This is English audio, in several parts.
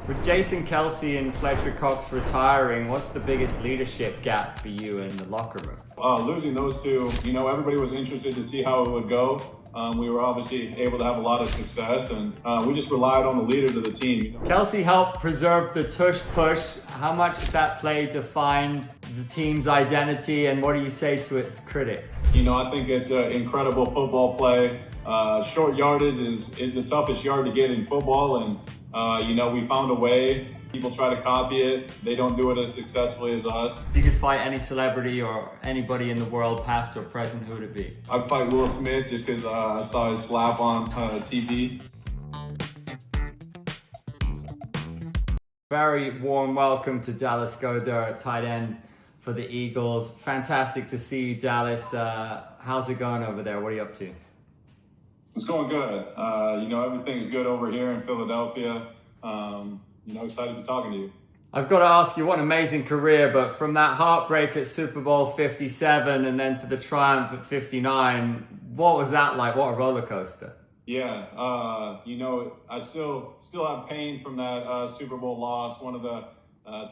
With Jason Kelce and Fletcher retiring, what's the biggest leadership gap for you in the locker room? Losing those two, everybody was interested to see how it would go. We were obviously able to have a lot of success, and we just relied on the leaders of the team. Kelce helped preserve the Tush Push. How much does that play defined the team's identity, and what do you say to its critics? I think it's an incredible football play. Short yardage is the toughest yard to get in football, and we found a way. People try to copy it. They don't do it as successfully as us. If you could fight any celebrity or anybody in the world, past or present, who would it be? I'd fight Will Smith just because I saw his slap on TV. Very warm welcome to Dallas Goedert, tight end for the Eagles. Fantastic to see you, Dallas. How's it going over there? What are you up to? It's going good. Everything's good over here in Philadelphia. Excited to be talking to you. I've got to ask you, what an amazing career, but from that heartbreak at Super Bowl 57 and then to the triumph at 59, what was that like? What a roller coaster. Yeah, I still have pain from that Super Bowl loss. One of the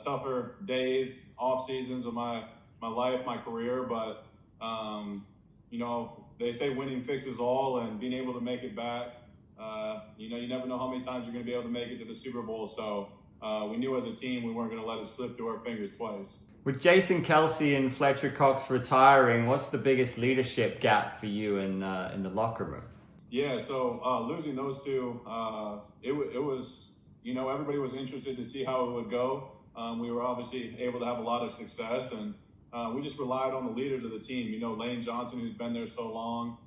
tougher days, off seasons of my life, my career. But they say winning fixes all, and being able to make it back. You never know how many times you're going to be able to make it to the Super Bowl. So we knew as a team we weren't going to let it slip through our fingers twice. With Jason Kelce and Fletcher retiring, what's the biggest leadership gap for you in the locker room? Yeah, so losing those two, it was, everybody was interested to see how it would go. We were obviously able to have a lot of success, and we just relied on the leaders of the team. Lane Johnson, who's been there so long,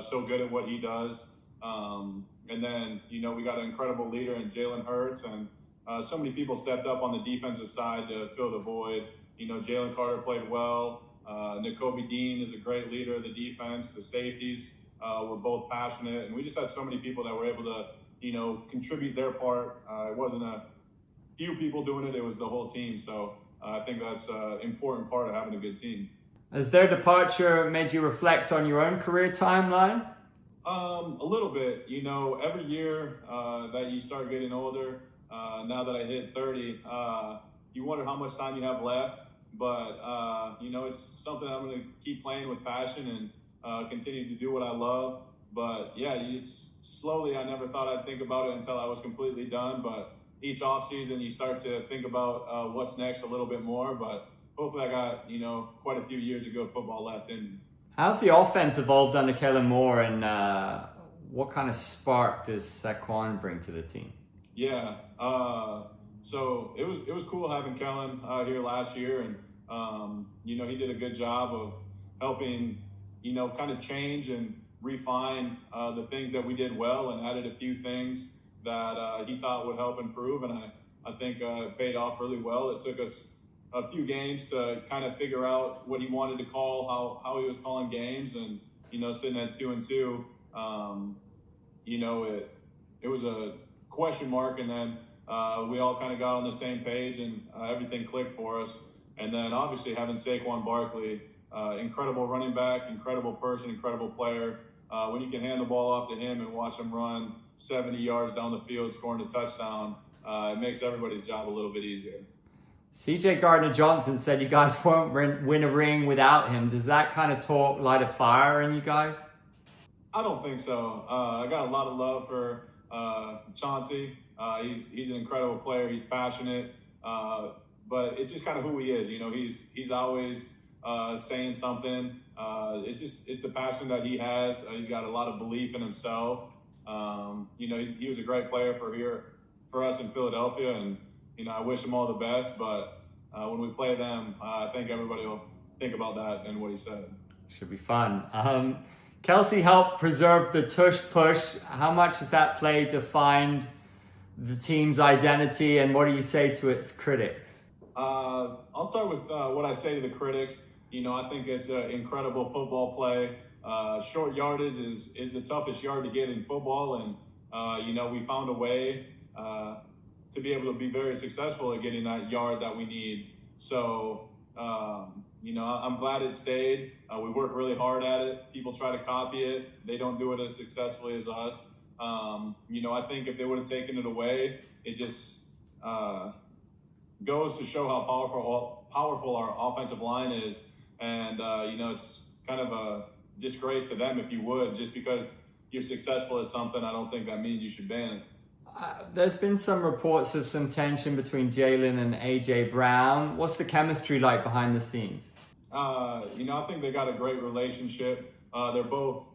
so good at what he does. And then, we got an incredible leader in Jalen Hurts, and so many people stepped up on the defensive side to fill the void. Jalen Carter played well. Nakobe Dean is a great leader of the defense. The safeties were both passionate, and we just had so many people that were able to, contribute their part. It wasn't a few people doing it, it was the whole team. So I think that's an important part of having a good team. Has their departure made you reflect on your own career timeline? A little bit. Every year that you start getting older, now that I hit 30, you wonder how much time you have left. But, it's something I'm going to keep playing with passion and continue to do what I love. But, yeah, it's slowly, I never thought I'd think about it until I was completely done. But each offseason, you start to think about what's next a little bit more. But hopefully I got, quite a few years ago football left in me. How's the offense evolved under Kellen Moore, and what kind of spark does Saquon bring to the team? Yeah, so it was cool having Kellen here last year, and he did a good job of helping kind of change and refine the things that we did well, and added a few things that he thought would help improve, and I think it paid off really well. It took us a few games to kind of figure out what he wanted to call, how he was calling games, and sitting at 2-2, it was a question mark, and then we all kind of got on the same page, and everything clicked for us. And then obviously having Saquon Barkley, incredible running back, incredible person, incredible player. When you can hand the ball off to him and watch him run 70 yards down the field, scoring a touchdown, it makes everybody's job a little bit easier. CJ Gardner-Johnson said you guys won't win a ring without him. Does that kind of talk light a fire in you guys? I don't think so. I got a lot of love for Chauncey. He's an incredible player. He's passionate, but it's just kind of who he is. He's always saying something. It's the passion that he has. He's got a lot of belief in himself. He was a great player for us in Philadelphia, and I wish him all the best. But when we play them, I think everybody will think about that and what he said. Should be fun. Kelce helped preserve the Tush Push. How much does that play defined the team's identity, and what do you say to its critics? I'll start with what I say to the critics. I think it's an incredible football play. Short yardage is the toughest yard to get in football, and we found a way to be able to be very successful at getting that yard that we need. So, I'm glad it stayed. We work really hard at it. People try to copy it. They don't do it as successfully as us. I think if they would have taken it away, it just goes to show how powerful our offensive line is. And, it's kind of a disgrace to them, if you would, just because you're successful at something. I don't think that means you should ban it. There's been some reports of some tension between Jalen and A.J. Brown. What's the chemistry like behind the scenes? I think they got a great relationship. They're both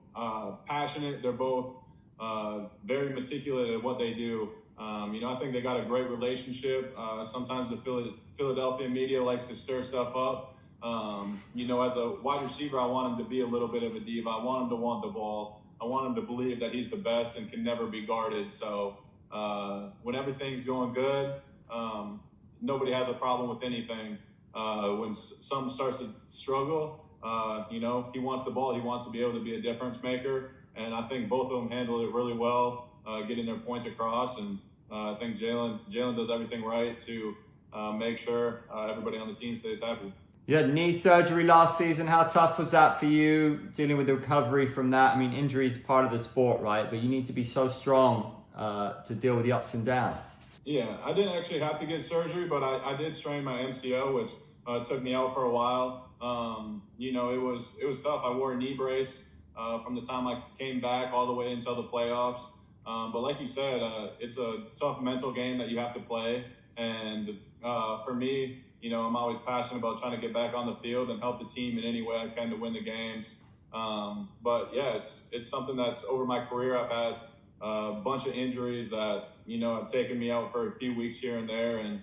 passionate. They're both very meticulous at what they do. I think they got a great relationship. Sometimes the Philadelphia media likes to stir stuff up. As a wide receiver, I want him to be a little bit of a diva. I want him to want the ball. I want him to believe that he's the best and can never be guarded. So when everything's going good, nobody has a problem with anything. When something starts to struggle, he wants the ball. He wants to be able to be a difference maker. And I think both of them handled it really well, getting their points across. And I think Jalen does everything right to make sure everybody on the team stays happy. You had knee surgery last season. How tough was that for you, dealing with the recovery from that? I mean, injury is part of the sport, right? But you need to be so strong to deal with the ups and downs. Yeah, I didn't actually have to get surgery, but I did strain my MCL, which took me out for a while. It was tough. I wore a knee brace from the time I came back all the way until the playoffs. But like you said, it's a tough mental game that you have to play. And for me, I'm always passionate about trying to get back on the field and help the team in any way I can to win the games. But yeah, it's something that's over my career. I've had a bunch of injuries that, have taken me out for a few weeks here and there. And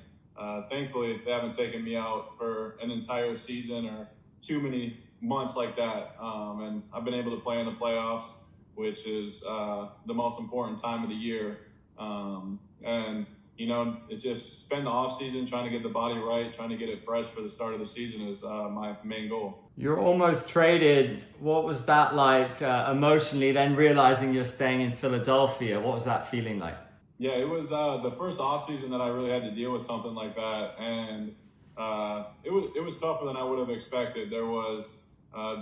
thankfully, they haven't taken me out for an entire season or too many months like that. And I've been able to play in the playoffs, which is the most important time of the year. It's just spend the off season trying to get the body right, trying to get it fresh for the start of the season is my main goal. You're almost traded. What was that like emotionally, then realizing you're staying in Philadelphia? What was that feeling like? Yeah, it was the first off season that I really had to deal with something like that. And it was tougher than I would have expected. There was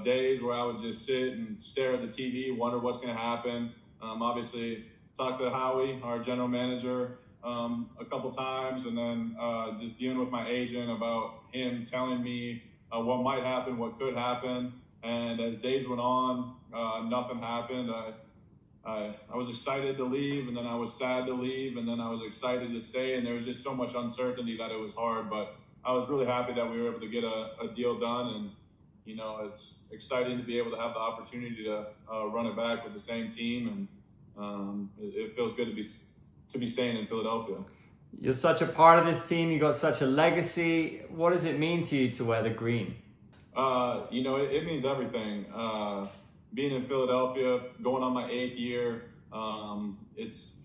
days where I would just sit and stare at the TV, wonder what's going to happen. Obviously, talk to Howie, our general manager, a couple times, and then just dealing with my agent about him telling me what might happen, what could happen. And as days went on, nothing happened. I was excited to leave, and then I was sad to leave, and then I was excited to stay. And there was just so much uncertainty that it was hard. But I was really happy that we were able to get a deal done. And, it's exciting to be able to have the opportunity to run it back with the same team. And it feels good to be staying in Philadelphia. You're such a part of this team. You got such a legacy. What does it mean to you to wear the green? It means everything. Being in Philadelphia, going on my 8th year, it's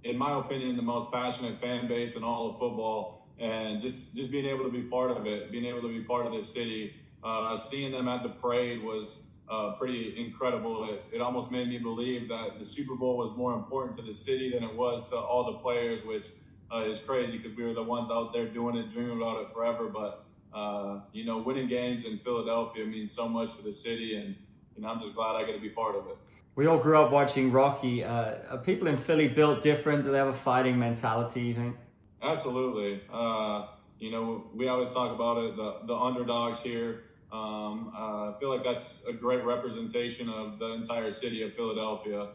in my opinion, the most passionate fan base in all of football, and just being able to be part of it, being able to be part of this city. Seeing them at the parade was pretty incredible. It almost made me believe that the Super Bowl was more important to the city than it was to all the players, which is crazy because we were the ones out there doing it, dreaming about it forever. But, winning games in Philadelphia means so much to the city, and I'm just glad I get to be part of it. We all grew up watching Rocky. Are people in Philly built different? Do they have a fighting mentality, you think? Absolutely. We always talk about it, the underdogs here. I feel like that's a great representation of the entire city of Philadelphia.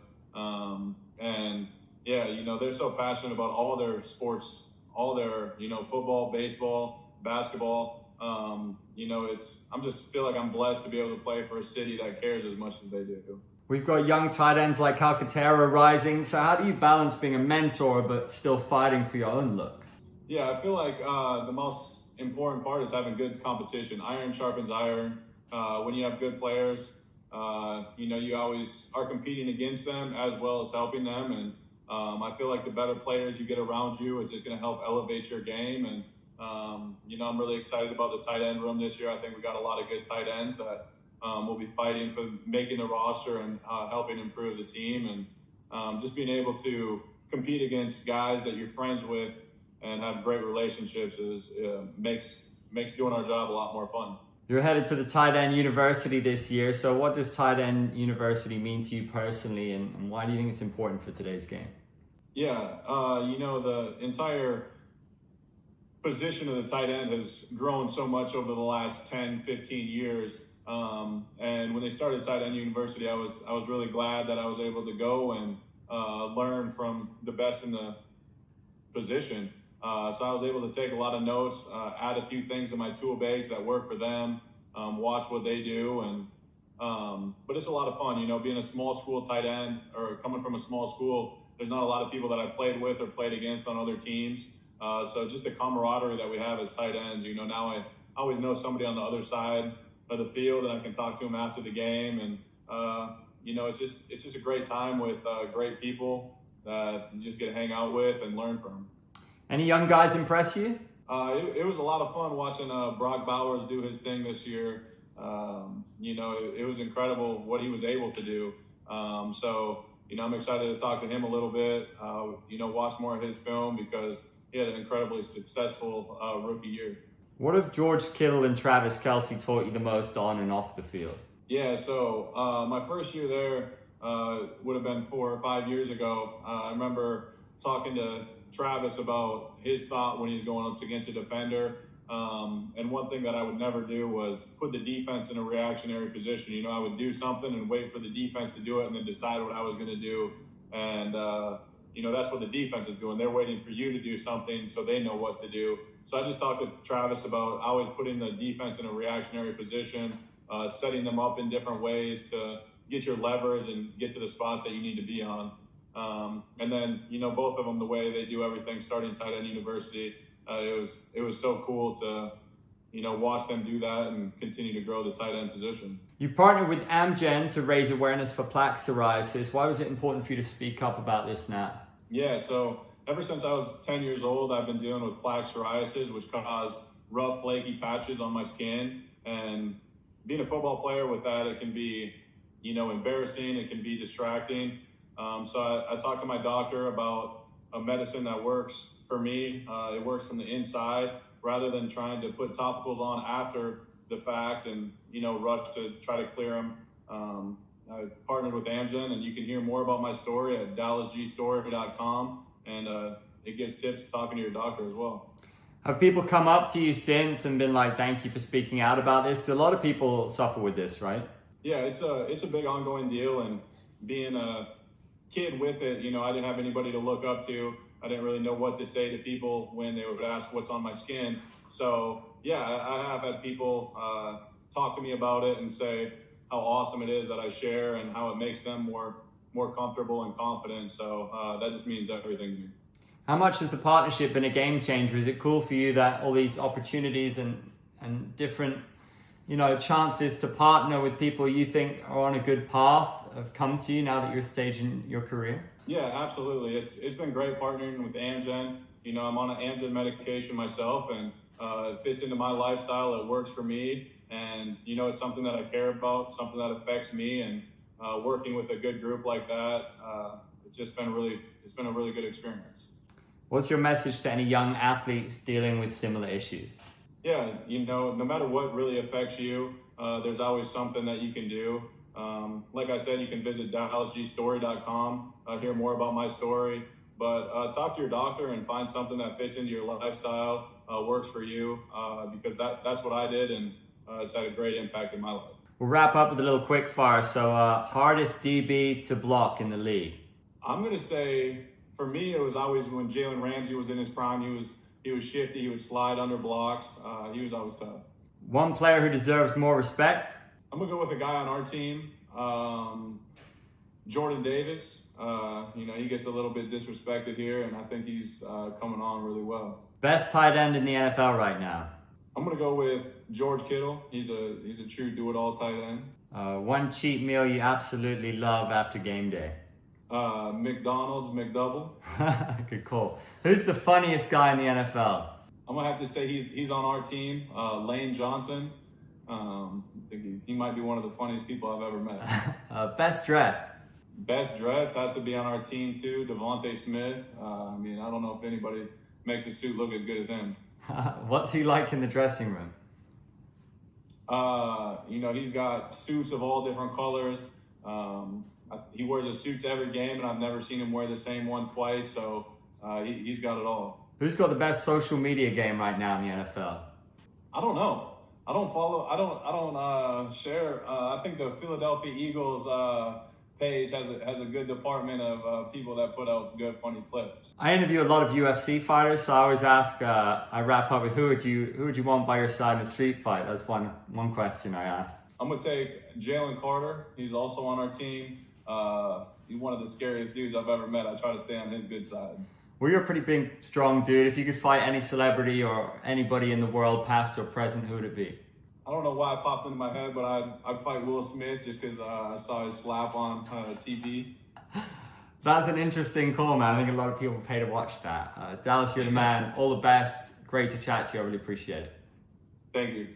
They're so passionate about all their sports, all their, football, baseball, basketball. I just feel like I'm blessed to be able to play for a city that cares as much as they do. We've got young tight ends like Calcaterra rising. So how do you balance being a mentor but still fighting for your own looks? Yeah, I feel like the most important part is having good competition. Iron sharpens iron. When you have good players, you always are competing against them as well as helping them. And I feel like the better players you get around you, it's just going to help elevate your game. And, I'm really excited about the tight end room this year. I think we got a lot of good tight ends that will be fighting for making the roster and helping improve the team. And just being able to compete against guys that you're friends with and have great relationships makes doing our job a lot more fun. You're headed to the tight end university this year. So what does tight end university mean to you personally, and why do you think it's important for today's game? Yeah, the entire position of the tight end has grown so much over the last 10, 15 years. And when they started tight end university, I was really glad that I was able to go and learn from the best in the position. So I was able to take a lot of notes, add a few things to my tool bags that work for them, watch what they do. But it's a lot of fun, being a small school tight end or coming from a small school. There's not a lot of people that I played with or played against on other teams. So just the camaraderie that we have as tight ends, now I always know somebody on the other side of the field and I can talk to them after the game. And, it's just a great time with great people that you just get to hang out with and learn from. Any young guys impress you? It was a lot of fun watching Brock Bowers do his thing this year. It was incredible what he was able to do. I'm excited to talk to him a little bit, watch more of his film because he had an incredibly successful rookie year. What have George Kittle and Travis Kelce taught you the most on and off the field? Yeah, so my first year there would have been 4 or 5 years ago. I remember talking to Travis about his thought when he's going up against a defender. And one thing that I would never do was put the defense in a reactionary position. I would do something and wait for the defense to do it and then decide what I was going to do. And, that's what the defense is doing. They're waiting for you to do something so they know what to do. So I just talked to Travis about always putting the defense in a reactionary position, setting them up in different ways to get your leverage and get to the spots that you need to be on. And then, both of them, the way they do everything starting tight end university, it was so cool to, watch them do that and continue to grow the tight end position. You partnered with Amzen to raise awareness for plaque psoriasis. Why was it important for you to speak up about this now? Yeah, so ever since I was 10 years old, I've been dealing with plaque psoriasis, which cause rough, flaky patches on my skin. And being a football player with that, it can be, embarrassing. It can be distracting. So I talked to my doctor about a medicine that works for me. It works from the inside rather than trying to put topicals on after the fact and, rush to try to clear them. I partnered with Amzen, and you can hear more about my story at dallasgstory.com. And it gives tips talking to your doctor as well. Have people come up to you since and been like, thank you for speaking out about this? A lot of people suffer with this, right? Yeah, it's a big ongoing deal. And being a kid with it, I didn't have anybody to look up to. I didn't really know what to say to people when they would ask what's on my skin. So, yeah, I have had people talk to me about it and say how awesome it is that I share and how it makes them more comfortable and confident. So that just means everything to me. How much has the partnership been a game changer? Is it cool for you that all these opportunities and different, chances to partner with people you think are on a good path have come to you now that you're staging your career? Yeah, absolutely. It's been great partnering with Amzen. I'm on an Amzen medication myself, and it fits into my lifestyle. It works for me, and it's something that I care about, something that affects me. And working with a good group like that, it's been a really good experience. What's your message to any young athletes dealing with similar issues? Yeah, no matter what really affects you, there's always something that you can do. Like I said, you can visit dallasgstory.com, hear more about my story, but talk to your doctor and find something that fits into your lifestyle, works for you, because that's what I did, and it's had a great impact in my life. We'll wrap up with a little quick fire. So hardest DB to block in the league? I'm going to say, for me, it was always when Jalen Ramsey was in his prime. He was shifty, he would slide under blocks, he was always tough. One player who deserves more respect? I'm going to go with a guy on our team, Jordan Davis. He gets a little bit disrespected here, and I think he's coming on really well. Best tight end in the NFL right now? I'm going to go with George Kittle. He's a true do-it-all tight end. One cheat meal you absolutely love after game day? McDonald's McDouble. Good call. Who's the funniest guy in the NFL? I'm going to have to say he's on our team, Lane Johnson. I think he might be one of the funniest people I've ever met. Best dress? Best dress has to be on our team too, Devonte Smith. I don't know if anybody makes a suit look as good as him. What's he like in the dressing room? He's got suits of all different colors. He wears a suit to every game, and I've never seen him wear the same one twice, so he's got it all. Who's got the best social media game right now in the NFL? I don't know. I don't follow. I don't share. I think the Philadelphia Eagles page has a good department of people that put out good funny clips. I interview a lot of UFC fighters, so I always ask. I wrap up with who would you want by your side in a street fight? That's one question I ask. I'm gonna take Jalen Carter. He's also on our team. He's one of the scariest dudes I've ever met. I try to stay on his good side. Well, you're a pretty big, strong dude. If you could fight any celebrity or anybody in the world, past or present, who would it be? I don't know why it popped into my head, but I'd fight Will Smith just because I saw his slap on TV. That's an interesting call, man. I think a lot of people pay to watch that. Dallas, you're the man. All the best. Great to chat to you. I really appreciate it. Thank you.